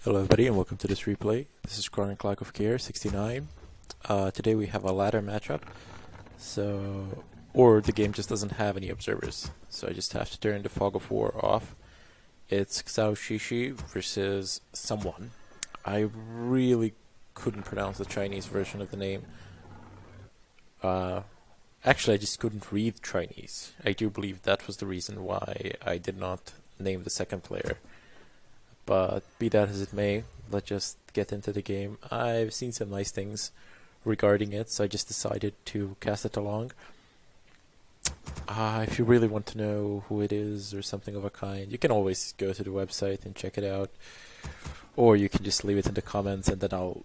Hello everybody and welcome to this replay. This is Chronic Clock of Care 69. Today we have a ladder matchup. Or the game just doesn't have any observers. So I just have to turn the Fog of War off. It's Xaoxixi versus someone. I really couldn't pronounce the Chinese version of the name. Actually I just couldn't read Chinese. I do believe that was the reason why I did not name the second player. But be that as it may, let's just get into the game. I've seen some nice things regarding it, so I just decided to cast it along. If you really want to know who it is or something of a kind, you can always go to the website and check it out. Or you can just leave it in the comments and then I'll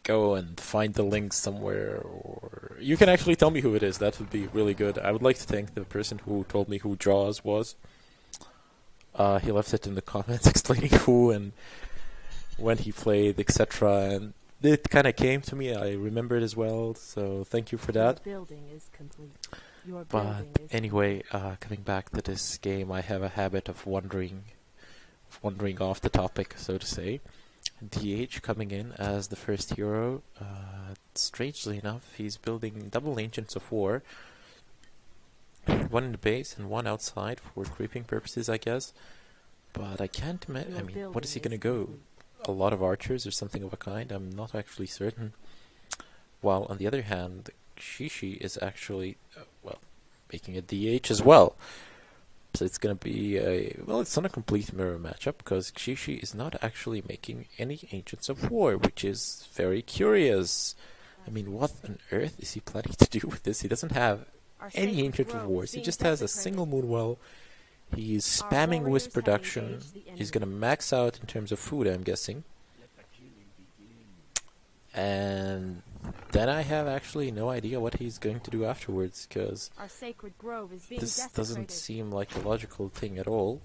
go and find the link somewhere. Or you can actually tell me who it is, that would be really good. I would like to thank the person who told me who Jaws was. He left it in the comments explaining who and when he played, etc. And it kind of came to me. I remembered as well, so thank you for that. Your building is complete. But anyway, coming back to this game, I have a habit of wandering off the topic, so to say. DH coming in as the first hero. Strangely enough, he's building double Ancients of War. One in the base and one outside for creeping purposes, I guess. But I can't imagine. I mean, what is he gonna go? A lot of archers or something of a kind? I'm not actually certain. While on the other hand, Xaoxixi is actually, making a DH as well. So it's gonna be it's not a complete mirror matchup because Xaoxixi is not actually making any Ancients of War, which is very curious. I mean, what on earth is he planning to do with this? He doesn't have any Ancient of Wars. He just has a single Moonwell. He's spamming with production. He's gonna max out in terms of food, I'm guessing. And then I have actually no idea what he's going to do afterwards, because this doesn't seem like a logical thing at all.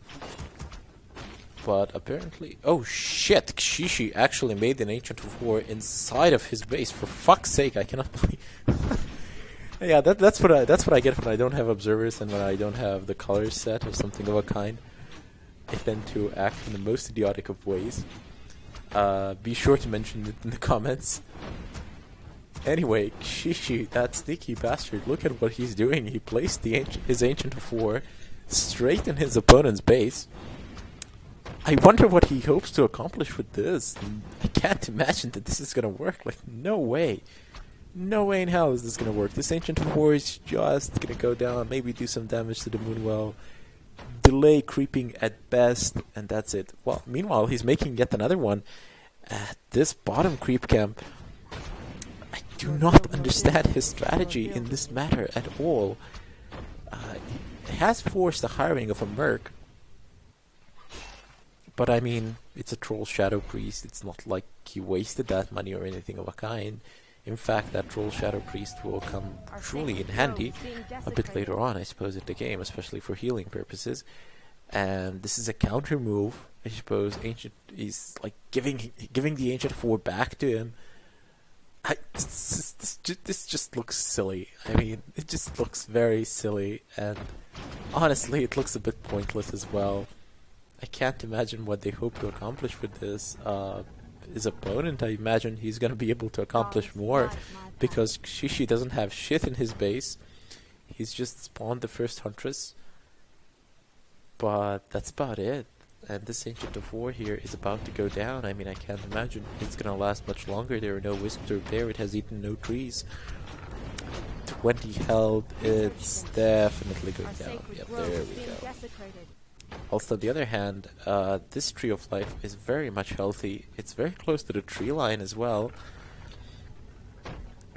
But apparently... Oh shit! Xaoxixi actually made an Ancient of War inside of his base. For fuck's sake, I cannot believe... Yeah, that's what I get when I don't have observers and when I don't have the colors set or something of a kind. I tend to act in the most idiotic of ways. Be sure to mention it in the comments. Anyway, Xaoxixi, that sneaky bastard, look at what he's doing. He placed his Ancient of War straight in his opponent's base. I wonder what he hopes to accomplish with this. I can't imagine that this is gonna work. No way. No way in hell is this gonna work. This Ancient of War is just gonna go down, maybe do some damage to the Moonwell, delay creeping at best, and that's it. Well, meanwhile, he's making yet another one at this bottom creep camp. I do not understand his strategy in this matter at all. He has forced the hiring of a merc, but I mean, it's a Troll Shadow Priest. It's not like he wasted that money or anything of a kind. In fact, that Troll Shadow Priest will come truly in handy a bit later on, I suppose, in the game, especially for healing purposes. And this is a counter move. I suppose Ancient is like giving the Ancient 4 back to him. This just looks silly. I mean, it just looks very silly, and honestly, it looks a bit pointless as well. I can't imagine what they hope to accomplish with this. His opponent, I imagine he's going to be able to accomplish more, because Xaoxixi doesn't have shit in his base. He's just spawned the first Huntress, but that's about it. And this Ancient of War here is about to go down. I mean, I can't imagine it's going to last much longer. There are no Wisps there. It has eaten no trees. 20 health. It's definitely going down. Yep, there we go. Also, on the other hand, this Tree of Life is very much healthy. It's very close to the tree line as well.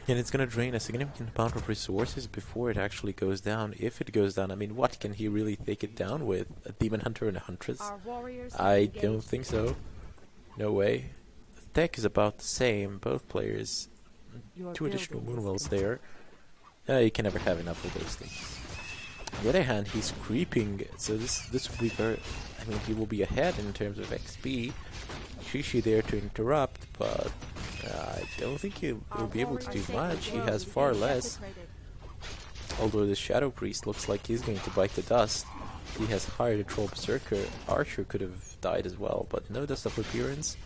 And it's going to drain a significant amount of resources before it actually goes down. If it goes down, I mean, what can he really take it down with? A Demon Hunter and a Huntress? I don't think so. No way. The tech is about the same. Both players. 2 additional Moonwells there. You can never have enough of those things. On the other hand, he's creeping, so this will be very... I mean, he will be ahead in terms of XP. Xaoxixi there to interrupt, but I don't think he'll be able to do much. He has far less. Although the Shadow Priest looks like he's going to bite the dust. He has hired a Troll Berserker. Archer could have died as well, but no Dust of Appearance.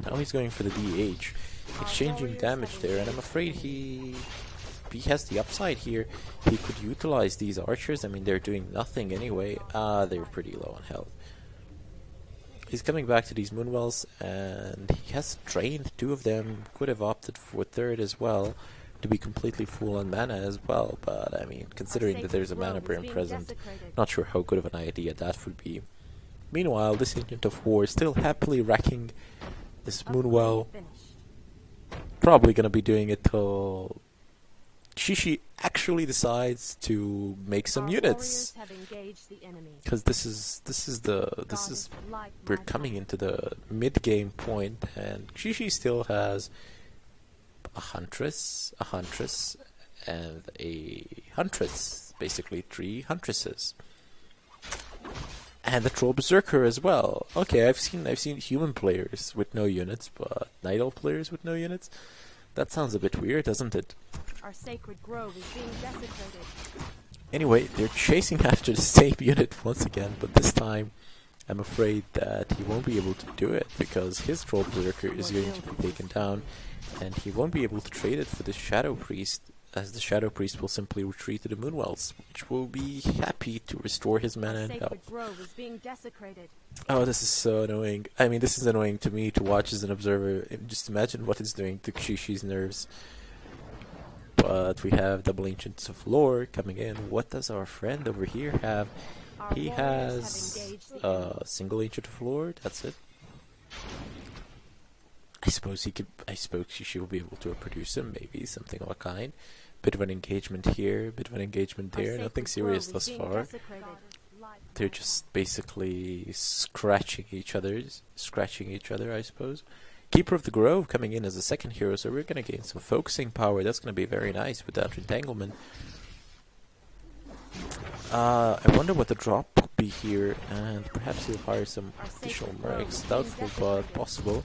Now he's going for the DH, exchanging damage there, and I'm afraid he has the upside here. He could utilize these archers. I mean, they're doing nothing anyway. They're pretty low on health. He's coming back to these Moonwells, and he has trained 2 of them. Could have opted for 3rd as well, to be completely full on mana as well. But I mean, considering that there's a mana burn present, not sure how good of an idea that would be. Meanwhile, this Agent of War is still happily racking this Moonwell. Probably gonna be doing it till Xaoxixi actually decides to make some units, because we're coming into the mid game point, and Xaoxixi still has a huntress, and a huntress, basically 3 huntresses, and the Troll Berserker as well. Okay, I've seen human players with no units, but Night Elf players with no units. That sounds a bit weird, doesn't it? Our sacred grove is being desecrated. Anyway, they're chasing after the same unit once again, but this time I'm afraid that he won't be able to do it, because his Troll Berserker is going to be taken down, and he won't be able to trade it for the Shadow Priest, as the Shadow Priest will simply retreat to the Moonwells, which will be happy to restore his mana and health. Grove is being desecrated. Oh, this is so annoying. I mean, this is annoying to me to watch as an observer. Just imagine what it's doing to Xaoxixi's nerves. But we have double Ancients of Lore coming in. What does our friend over here have? He has a single Ancient of Lore, that's it. I suppose Xaoxixi will be able to produce him, maybe, something of a kind. Bit of an engagement here, bit of an engagement there, nothing serious thus far. They're just basically scratching each other, I suppose. Keeper of the Grove coming in as a second hero, so we're gonna gain some focusing power. That's gonna be very nice with that entanglement. I wonder what the drop could be here, and perhaps he'll hire some additional mercs. Doubtful, but possible.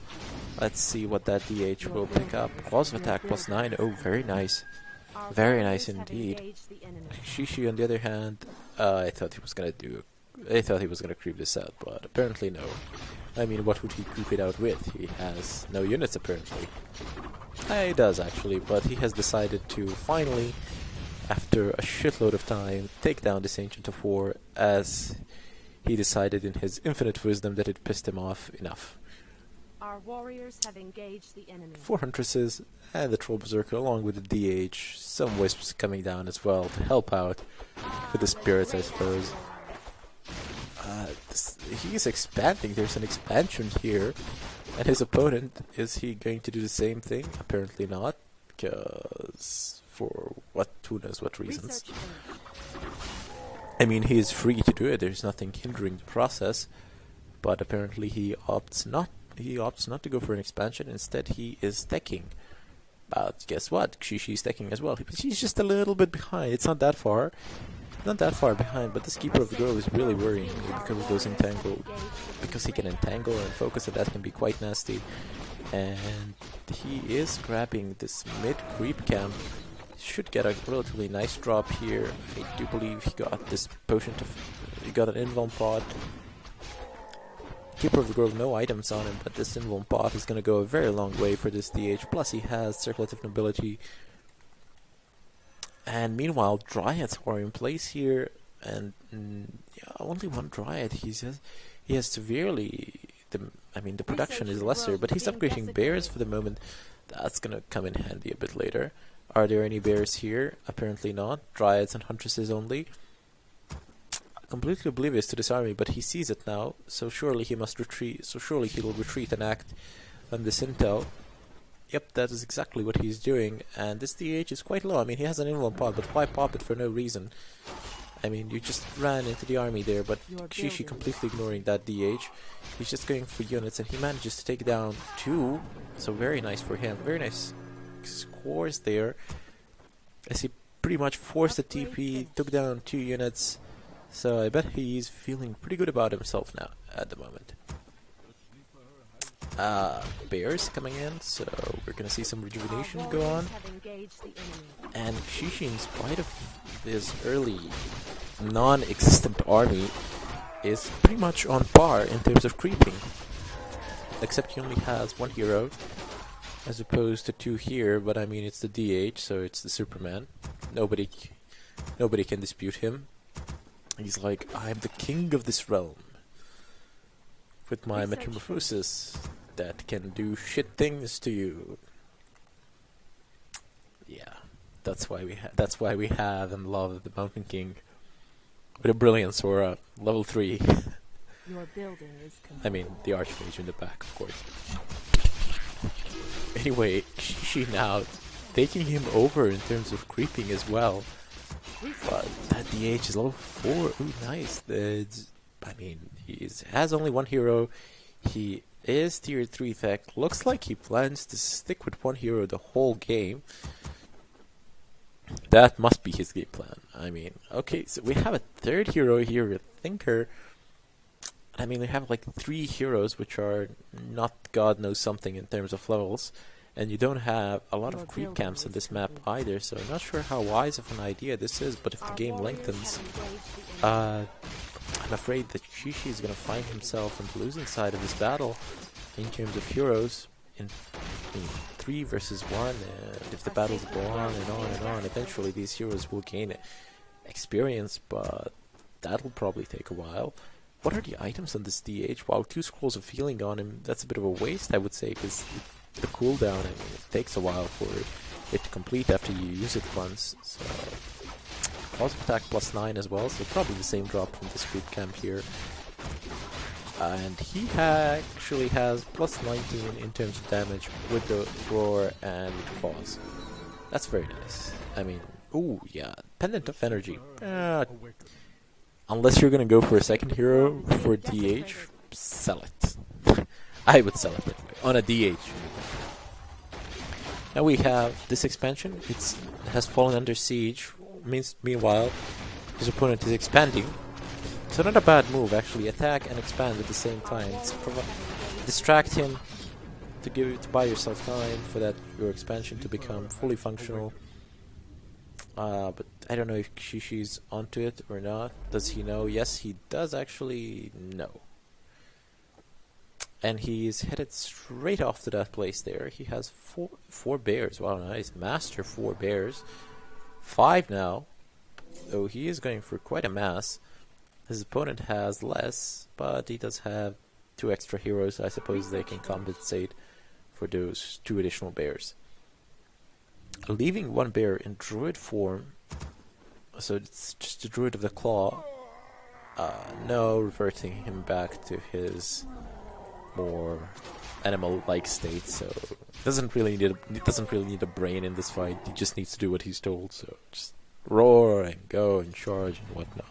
Let's see what that DH will pick up. Claws of attack +9. Oh, very nice. Very nice indeed. Xaoxixi, on the other hand, I thought he was gonna creep this out, but apparently no. I mean, what would he creep it out with? He has no units apparently. He does actually, but he has decided to finally, after a shitload of time, take down this Ancient of War, as he decided in his infinite wisdom that it pissed him off enough. Our warriors have engaged the enemy. 4 huntresses and the Troll Berserker along with the DH. Some wisps coming down as well to help out with the spirits, I suppose. He's expanding. There's an expansion here, and his opponent, is he going to do the same thing? Apparently not, because for who knows what reasons. I mean, he is free to do it. There's nothing hindering the process, but apparently he opts not to go for an expansion. Instead, he is teching. But guess what? Xaoxixi is teching as well. He's just a little bit behind. It's not that far. Not that far behind, but this Keeper of the Grove is really worrying me because of those because he can entangle and focus, and that can be quite nasty. And he is grabbing this mid creep camp. Should get a relatively nice drop here. I do believe he got this he got an invuln pod. Keeper of the Grove, no items on him, but this invuln pod is going to go a very long way for this DH. Plus he has Circlet Nobility. And meanwhile, Dryads are in place here, and only one Dryad. He has severely. The production is lesser, but he's upgrading bears for the moment. That's gonna come in handy a bit later. Are there any bears here? Apparently not. Dryads and huntresses only. Completely oblivious to this army, but he sees it now. So surely he must retreat. So surely he will retreat and act on this intel. Yep, that is exactly what he's doing, and this DH is quite low. I mean, he has an invuln pod, but why pop it for no reason? I mean, you just ran into the army there, but Xaoxixi completely ignoring that DH. He's just going for units, and he manages to take down 2, so very nice for him. Very nice scores there, as he pretty much forced the TP, took down 2 units, so I bet he's feeling pretty good about himself now, at the moment. Bears coming in, so we're gonna see some rejuvenation go on. And Xaoxixi, in spite of his early non-existent army, is pretty much on par in terms of creeping. except he only has one hero, as opposed to two here. But I mean, it's the DH, so it's the Superman. Nobody can dispute him. He's like, I'm the king of this realm, with my metamorphosis that can do shit things to you. Yeah, that's why we have and love the Mountain King with a brilliance aura, level 3. Your building is complete. I mean, the Archmage in the back, of course. Anyway, Xaoxixi now taking him over in terms of creeping as well. But that DH is level 4. Ooh, nice. I mean, he has only one hero. He is tier 3 tech. Looks like he plans to stick with one hero the whole game. That must be his game plan. I mean, okay, so we have a third hero here, a Thinker. I mean, we have like 3 heroes which are not God knows something in terms of levels. And you don't have a lot of creep camps in this map either, so I'm not sure how wise of an idea this is, but if the game lengthens, I'm afraid that Xaoxixi is going to find himself on the losing side of this battle in terms of heroes in 3 versus 1, and if the battles go on and on and on, eventually these heroes will gain experience, but that'll probably take a while. What are the items on this DH? Wow, 2 scrolls of healing on him, that's a bit of a waste, I would say, because the cooldown, I mean, it takes a while for it to complete after you use it once. So, positive attack +9 as well, so probably the same drop from this creep camp here. And he actually has +19 in terms of damage with the roar and with the claws. That's very nice. I mean, ooh, yeah, Pendant of Energy. Unless you're gonna go for a second hero for DH, sell it. I would sell it anyway, on a DH. Now we have this expansion. It has fallen under siege. Meanwhile, his opponent is expanding. So not a bad move, actually. Attack and expand at the same time. Distract him to buy yourself time for your expansion to become fully functional. But I don't know if Xaoxixi's onto it or not. Does he know? Yes, he does actually know. And he's headed straight off to that place there. He has four bears. Wow, nice. Master 4 bears. 5 now. So he is going for quite a mass. His opponent has less, but he does have 2 extra heroes. I suppose they can compensate for those 2 additional bears. Leaving 1 bear in druid form. So it's just the druid of the claw. No, reverting him back to his more animal-like state, so he doesn't really need a brain in this fight. He just needs to do what he's told. So just roar and go and charge and whatnot.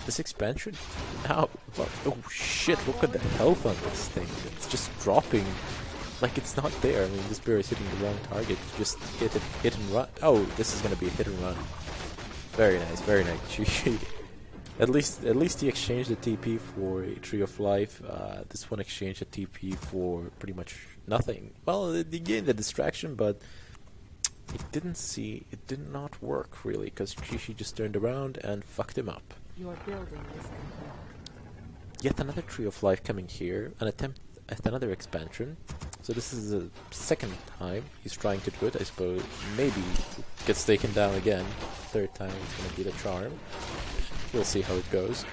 This expansion now, oh shit! Look at the health on this thing. It's just dropping like it's not there. I mean, this bear is hitting the wrong target. Just hit and run. Oh, this is gonna be a hit and run. Very nice, very nice. At least he exchanged the TP for a Tree of Life. This one exchanged the TP for pretty much nothing. Well, he gained the distraction, but it did not work really, because Xaoxixi just turned around and fucked him up. Your building is complete. Yet another Tree of Life coming here, an attempt at another expansion. So this is the second time he's trying to do it, I suppose. Maybe it gets taken down again. Third time it's going to be the charm. We'll see how it goes.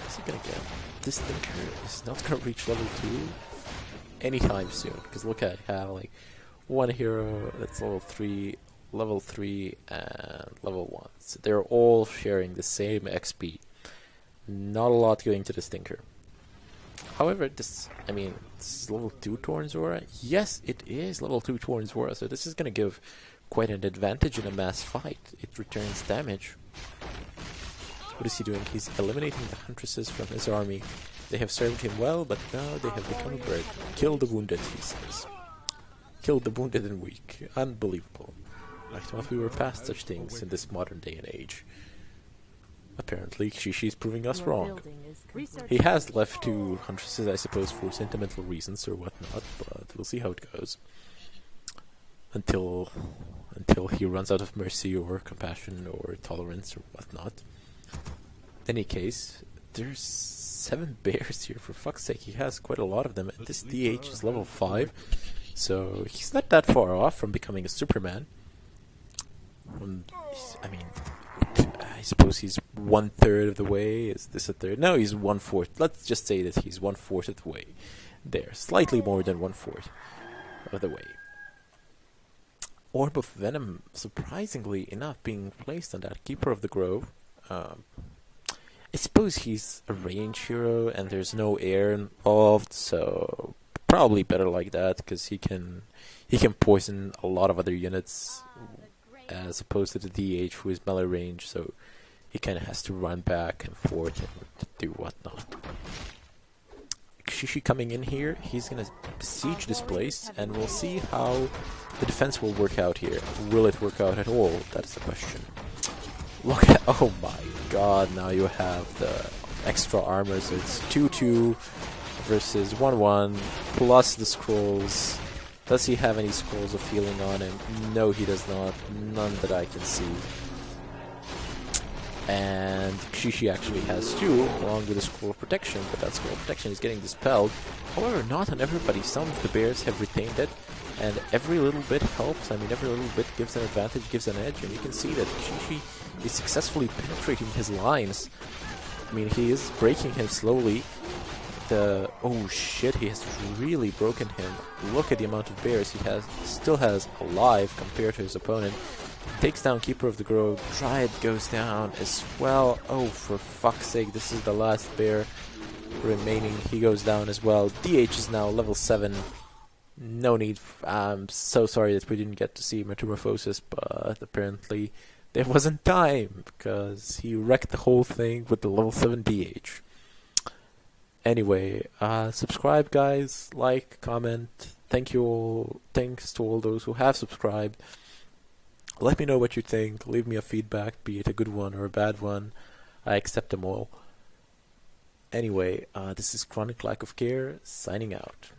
What's he going to get? This Thinker is not going to reach level 2 anytime soon. Because look at how, like, 1 hero that's level 3, and level 1. So they're all sharing the same XP. Not a lot going to the Stinker. However, this is level 2 Torn's Aura. Yes, it is level 2 Torn's Aura, so this is going to give quite an advantage in a mass fight. It returns damage. What is he doing? He's eliminating the Huntresses from his army. They have served him well, but now they have become a burden. Kill the wounded, he says. Kill the wounded and weak. Unbelievable. I thought we were past such things in this modern day and age. Apparently, Xaoxixi's proving us wrong. He has left 2 Huntresses, I suppose, for sentimental reasons or whatnot, but we'll see how it goes. Until he runs out of mercy or compassion or tolerance or whatnot. In any case, there's 7 bears here, for fuck's sake. He has quite a lot of them, and this DH is level 5, so he's not that far off from becoming a Superman. I mean, I suppose he's 1/3 of the way. Is this a third? No, he's 1/4. Let's just say that he's 1/4 of the way. There, slightly more than 1/4 of the way. Orb of Venom, surprisingly enough, being placed on that Keeper of the Grove. I suppose he's a range hero and there's no air involved, so probably better like that, because he can poison a lot of other units as opposed to the DH, who is melee range, so he kind of has to run back and forth and do whatnot. Xaoxixi coming in here, he's gonna besiege this place, and we'll see how the defense will work out here. Will it work out at all? That is the question. Look at, oh my god, now you have the extra armor, so it's 2-2 versus 1-1, plus the scrolls. Does he have any scrolls of healing on him? No, he does not. None that I can see. And Xaoxixi actually has 2, along with a scroll of protection, but that scroll of protection is getting dispelled. However, not on everybody. Some of the bears have retained it, and every little bit helps. I mean, every little bit gives an advantage, gives an edge, and you can see that Xaoxixi is successfully penetrating his lines. I mean, he is breaking him slowly. Oh shit, he has really broken him. Look at the amount of bears he still has alive compared to his opponent. Takes down Keeper of the Grove. Dryad goes down as well. Oh, for fuck's sake, this is the last bear remaining. He goes down as well. DH is now level 7. No need. I'm so sorry that we didn't get to see Metamorphosis, but apparently there wasn't time, because he wrecked the whole thing with the level 7 DH. Anyway, subscribe guys, like, comment. Thanks to all those who have subscribed. Let me know what you think. Leave me a feedback, be it a good one or a bad one. I accept them all. Anyway, this is Chronic Lack of Care, signing out.